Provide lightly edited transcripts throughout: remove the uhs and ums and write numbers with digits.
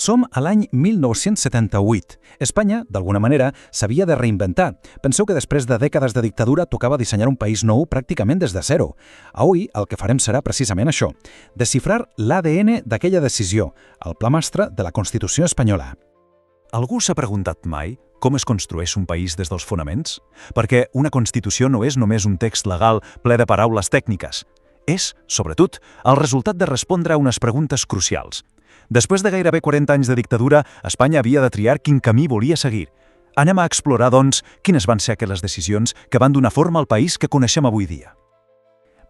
Som a l'any 1978. Espanya, d'alguna manera, s'havia de reinventar. Penseu que després de dècades de dictadura tocava dissenyar un país nou pràcticament des de zero. Avui el que farem serà precisament això, desxifrar l'ADN d'aquella decisió, el pla mestre de la Constitució espanyola. Algú s'ha preguntat mai com es construeix un país des dels fonaments? Perquè una Constitució no és només un text legal ple de paraules tècniques. És, sobretot, el resultat de respondre a unes preguntes crucials. Després de gairebé 40 anys de dictadura, Espanya havia de triar quin camí volia seguir. Anem a explorar, doncs, quines van ser aquelles decisions que van donar forma al país que coneixem avui dia.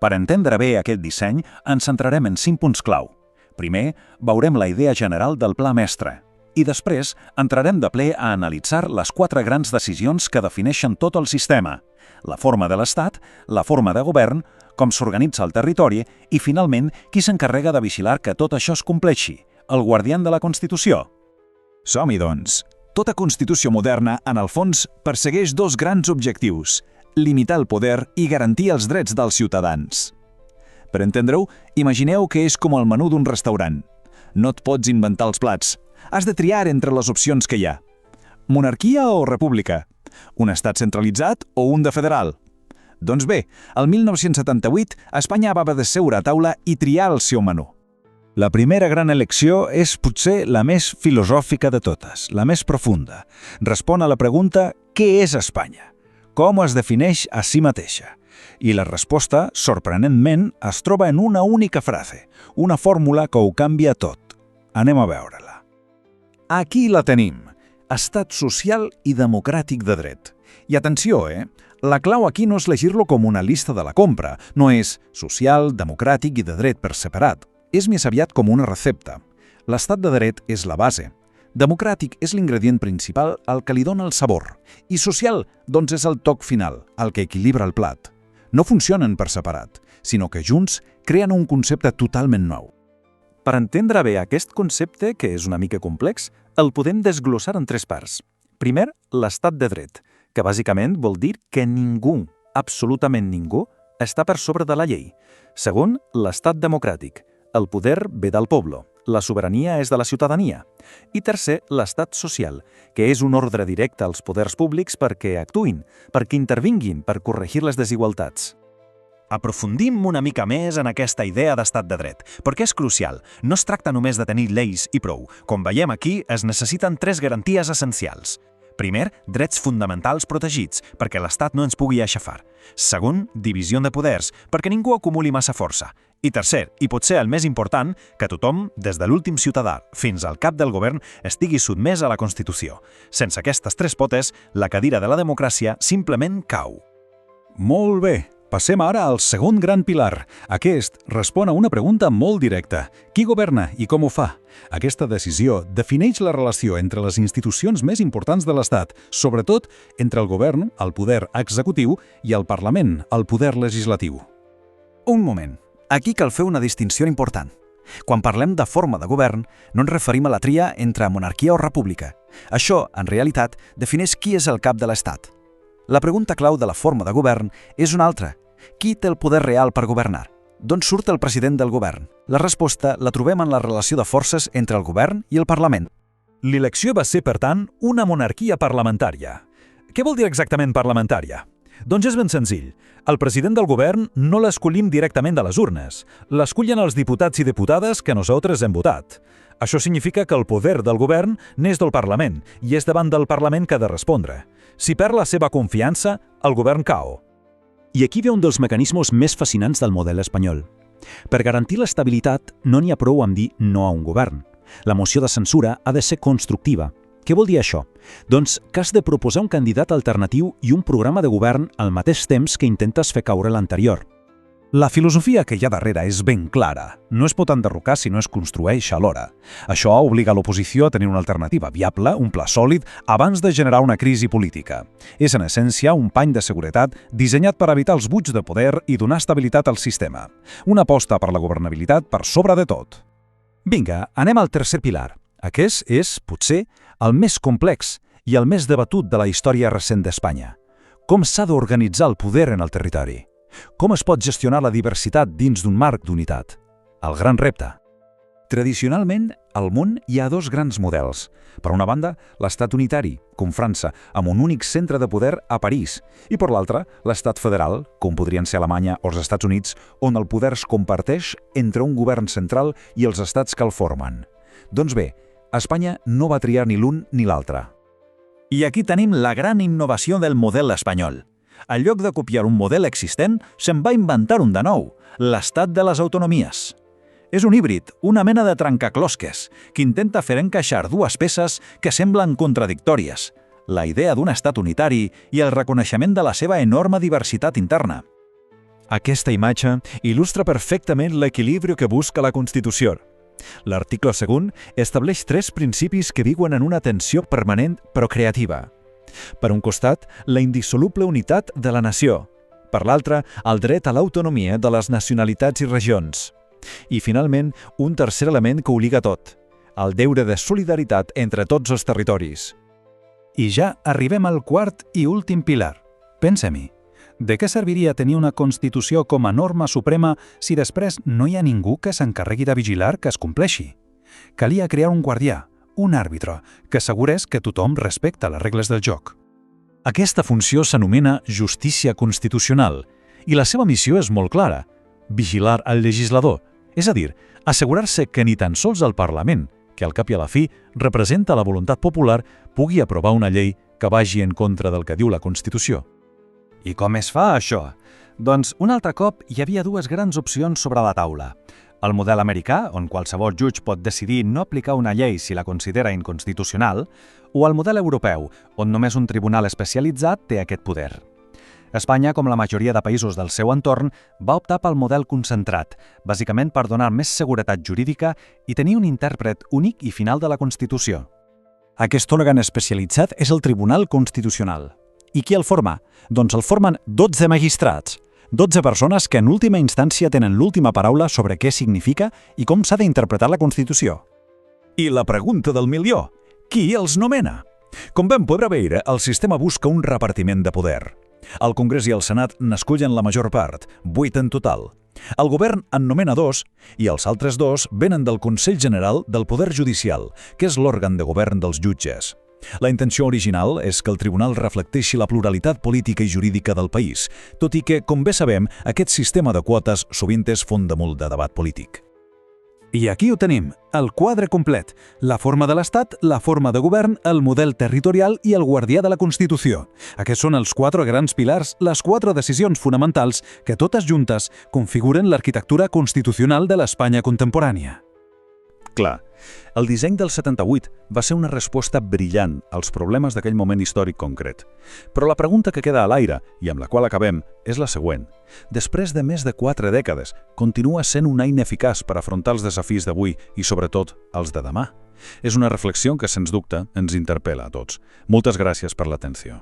Per entendre bé aquest disseny, ens centrarem en 5 punts clau. Primer, veurem la idea general del pla mestre. I després, entrarem de ple a analitzar les 4 grans decisions que defineixen tot el sistema. La forma de l'Estat, la forma de govern, com s'organitza el territori i, finalment, qui s'encarrega de vigilar que tot això es compleixi, el guardián de la Constitució. Som-hi, doncs. Tota Constitució moderna, en el fons, persegueix 2 grans objectius: limitar el poder i garantir els drets dels ciutadans. Per entendre-ho, imagineu que és com el menú d'un restaurant. No et pots inventar els plats. Has de triar entre les opcions que hi ha. Monarquia o república? Un estat centralitzat o un de federal? Doncs bé, el 1978 Espanya va haver de seure a taula i triar el seu menú. La primera gran elecció és potser la més filosòfica de totes, la més profunda. Respon a la pregunta «Què és Espanya?», com es defineix a si mateixa. I la resposta, sorprenentment, es troba en una única frase, una fórmula que ho canvia tot. Anem a veure-la. Aquí la tenim, estat social i democràtic de dret. I atenció, la clau aquí no és llegir-lo com una llista de la compra, no és social, democràtic i de dret per separat. És més aviat com una recepta. L'estat de dret és la base. Democràtic és l'ingredient principal al que li dona el sabor. I social, doncs és el toc final, el que equilibra el plat. No funcionen per separat, sinó que junts creen un concepte totalment nou. Per entendre bé aquest concepte, que és una mica complex, el podem desglossar en 3 parts. Primer, l'estat de dret, que bàsicament vol dir que ningú, absolutament ningú, està per sobre de la llei. Segon, l'estat democràtic. El poder ve del poble, la sobirania és de la ciutadania. I tercer, l'estat social, que és un ordre directe als poders públics perquè actuïn, perquè intervinguin per corregir les desigualtats. Aprofundim una mica més en aquesta idea d'estat de dret, perquè és crucial. No es tracta només de tenir lleis i prou. Com veiem aquí, es necessiten 3 garanties essencials. Primer, drets fonamentals protegits, perquè l'Estat no ens pugui aixafar. Segon, divisió de poders, perquè ningú acumuli massa força. I tercer, i potser el més important, que tothom, des de l'últim ciutadà fins al cap del govern, estigui sotmès a la Constitució. Sense aquestes 3 potes, la cadira de la democràcia simplement cau. Molt bé. Passem ara al segon gran pilar. Aquest respon a una pregunta molt directa. Qui governa i com ho fa? Aquesta decisió defineix la relació entre les institucions més importants de l'Estat, sobretot entre el govern, el poder executiu, i el Parlament, el poder legislatiu. Un moment. Aquí cal fer una distinció important. Quan parlem de forma de govern, no ens referim a la tria entre monarquia o república. Això, en realitat, defineix qui és el cap de l'Estat. La pregunta clau de la forma de govern és una altra. Qui té el poder real per governar? D'on surt el president del govern? La resposta la trobem en la relació de forces entre el govern i el Parlament. L'elecció va ser, per tant, una monarquia parlamentària. Què vol dir exactament parlamentària? Doncs és ben senzill. El president del govern no l'escollim directament de les urnes. L'escullen els diputats i diputades que nosaltres hem votat. Això significa que el poder del govern n'és del Parlament i és davant del Parlament que ha de respondre. Si perd la seva confiança, el govern cau. I aquí ve un dels mecanismes més fascinants del model espanyol. Per garantir l'estabilitat, no n'hi ha prou amb dir no a un govern. La moció de censura ha de ser constructiva. Què vol dir això? Doncs que has de proposar un candidat alternatiu i un programa de govern al mateix temps que intentes fer caure l'anterior. La filosofia que hi ha darrere és ben clara. No es pot enderrocar si no es construeix alhora. Això obliga l'oposició a tenir una alternativa viable, un pla sòlid, abans de generar una crisi política. És, en essència, un pany de seguretat dissenyat per evitar els buits de poder i donar estabilitat al sistema. Una aposta per la governabilitat per sobre de tot. Vinga, anem al tercer pilar. Aquest és, potser, el més complex i el més debatut de la història recent d'Espanya. Com s'ha d'organitzar el poder en el territori? Com es pot gestionar la diversitat dins d'un marc d'unitat? El gran repte. Tradicionalment, Al món hi ha dos grans models. Per una banda, l'estat unitari, com França, amb un únic centre de poder a París, i per l'altra, l'estat federal, com podrien ser Alemanya o els Estats Units, on el poder es comparteix entre un govern central i els estats que el formen. Doncs bé, Espanya no va triar ni l'un ni l'altre. I aquí tenim la gran innovació del model espanyol. En lloc de copiar un model existent, se'n va inventar un de nou, l'estat de les autonomies. És un híbrid, una mena de trencaclosques, que intenta fer encaixar dues peces que semblen contradictòries, la idea d'un estat unitari i el reconeixement de la seva enorme diversitat interna. Aquesta imatge il·lustra perfectament l'equilibri que busca la Constitució. L'article 2 estableix 3 principis que viuen en una tensió permanent però creativa. Per un costat, la indissoluble unitat de la nació. Per l'altre, el dret a l'autonomia de les nacionalitats i regions. I, finalment, un tercer element que ho lliga tot, el deure de solidaritat entre tots els territoris. I ja arribem al quart i últim pilar. Pensa-m'hi. De què serviria tenir una Constitució com a norma suprema si després no hi ha ningú que s'encarregui de vigilar que es compleixi? Calia crear un guardià, un àrbitre, que assegurés que tothom respecta les regles del joc. Aquesta funció s'anomena justícia constitucional i la seva missió és molt clara: vigilar el legislador, és a dir, assegurar-se que ni tan sols el Parlament, que al cap i a la fi representa la voluntat popular, pugui aprovar una llei que vagi en contra del que diu la Constitució. I com es fa, això? Doncs un altre cop hi havia dues grans opcions sobre la taula. El model americà, on qualsevol jutge pot decidir no aplicar una llei si la considera inconstitucional, o el model europeu, on només un tribunal especialitzat té aquest poder. Espanya, com la majoria de països del seu entorn, va optar pel model concentrat, bàsicament per donar més seguretat jurídica i tenir un intèrpret únic i final de la Constitució. Aquest òrgan especialitzat és el Tribunal Constitucional. I qui el forma? Doncs el formen 12 magistrats, 12 persones que en última instància tenen l'última paraula sobre què significa i com s'ha d'interpretar la Constitució. I la pregunta del milió: qui els nomena? Com vam poder veure, el sistema busca un repartiment de poder. El Congrés i el Senat n'escullen la major part, 8 en total. El govern en nomena 2 i els altres 2 venen del Consell General del Poder Judicial, que és l'òrgan de govern dels jutges. La intenció original és que el tribunal reflecteixi la pluralitat política i jurídica del país, tot i que, com bé sabem, aquest sistema de quotes sovint és font de molt de debat polític. I aquí ho tenim, el quadre complet, la forma de l'Estat, la forma de govern, el model territorial i el guardià de la Constitució. Aquests són els 4 grans pilars, les 4 decisions fonamentals que totes juntes configuren l'arquitectura constitucional de l'Espanya contemporània. Clar, el disseny del 78 va ser una resposta brillant als problemes d'aquell moment històric concret. Però la pregunta que queda a l'aire, i amb la qual acabem, és la següent. Després de més de 4 dècades, continua sent una eina eficaç per afrontar els desafís d'avui i, sobretot, els de demà. És una reflexió que, sens dubte, ens interpel·la a tots. Moltes gràcies per l'atenció.